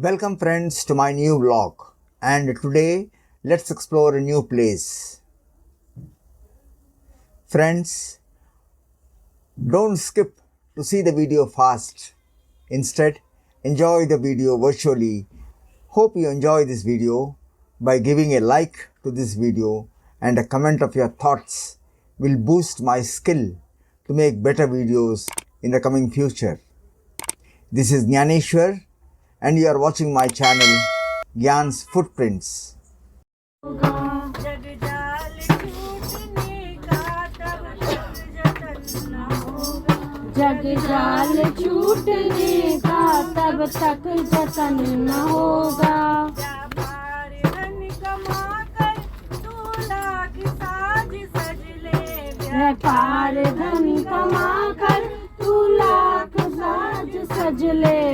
Welcome friends to my new vlog, and today let's explore a new place. Friends, don't skip to see the video fast. Instead, enjoy the video virtually. Hope you enjoy this video by giving a like to this video, and a comment of your thoughts will boost my skill to make better videos in the coming future. This is Jnaneshwar and you are watching my channel Gyans Footprints. जग जाल छूटने का तब तक जतन न होगा। व्यापार धन कमा कर तू लाख साज सज ले।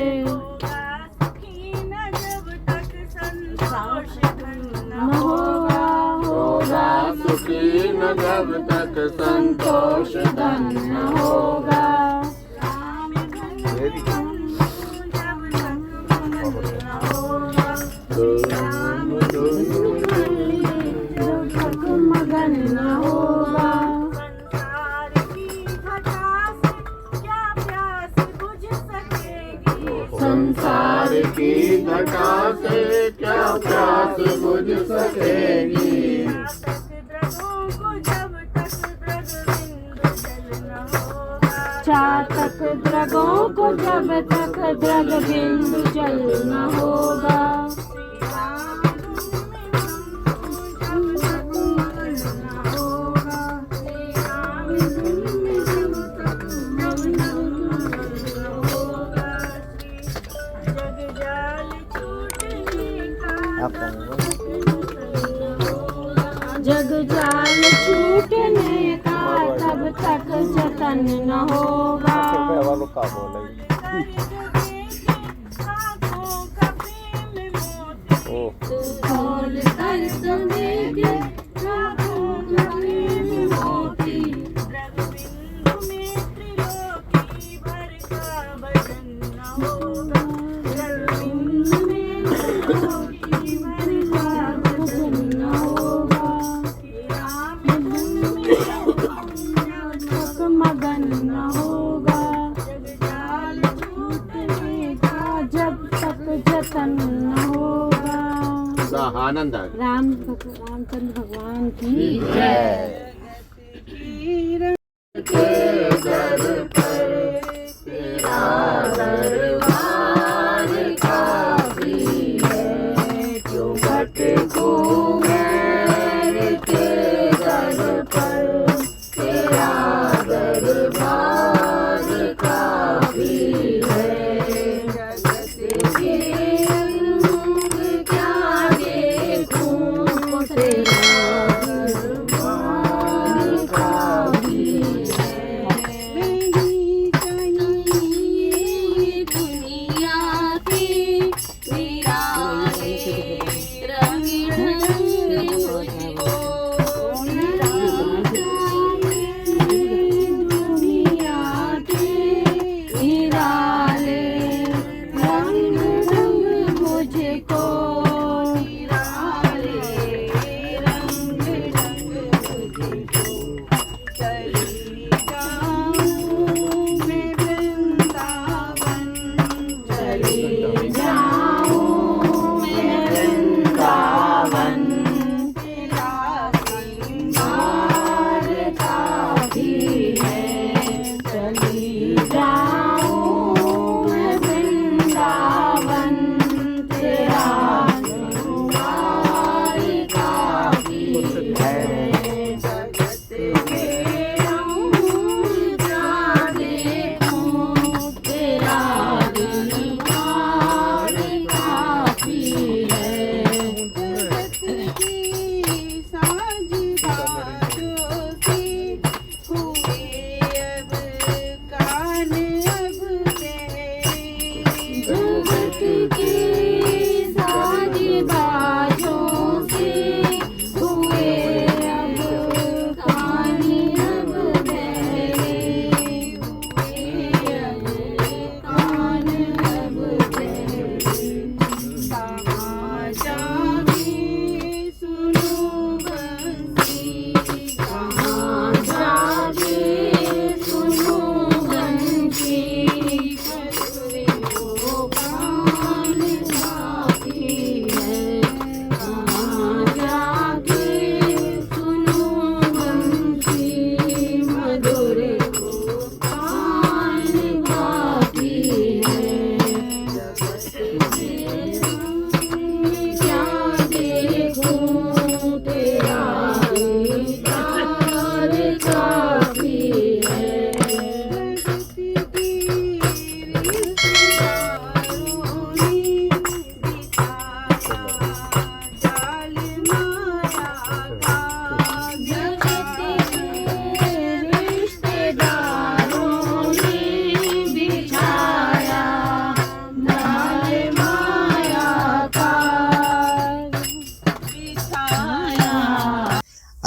होगा सुखी न जब तक संतोष धन न होगा। मगन न होगा। संसार की घटा से क्या प्यास बुझ सकेगी। चातक द्रगों को जब तक द्रग बिंदु जल न होगा। जग जाल छूटने का तब तक जतन न होगा। खोल कर समेटे आँखों का प्रेम मोती। मगन न होगा। जब तक जतन न होगा। आनंद रामचंद्र भगवान की जय। के दर पर तेरा दरबार काफी है। क्यों भटकूं मैं के दर पर तेरा दरबार काफी है। जगत के रंग क्या देखूं तेरा दरबार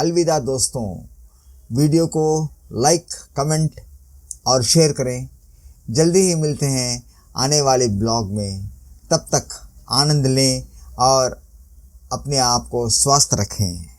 अलविदा दोस्तों। वीडियो को लाइक, कमेंट और शेयर करें। जल्दी ही मिलते हैं आने वाले ब्लॉग में। तब तक आनंद लें और अपने आप को स्वस्थ रखें।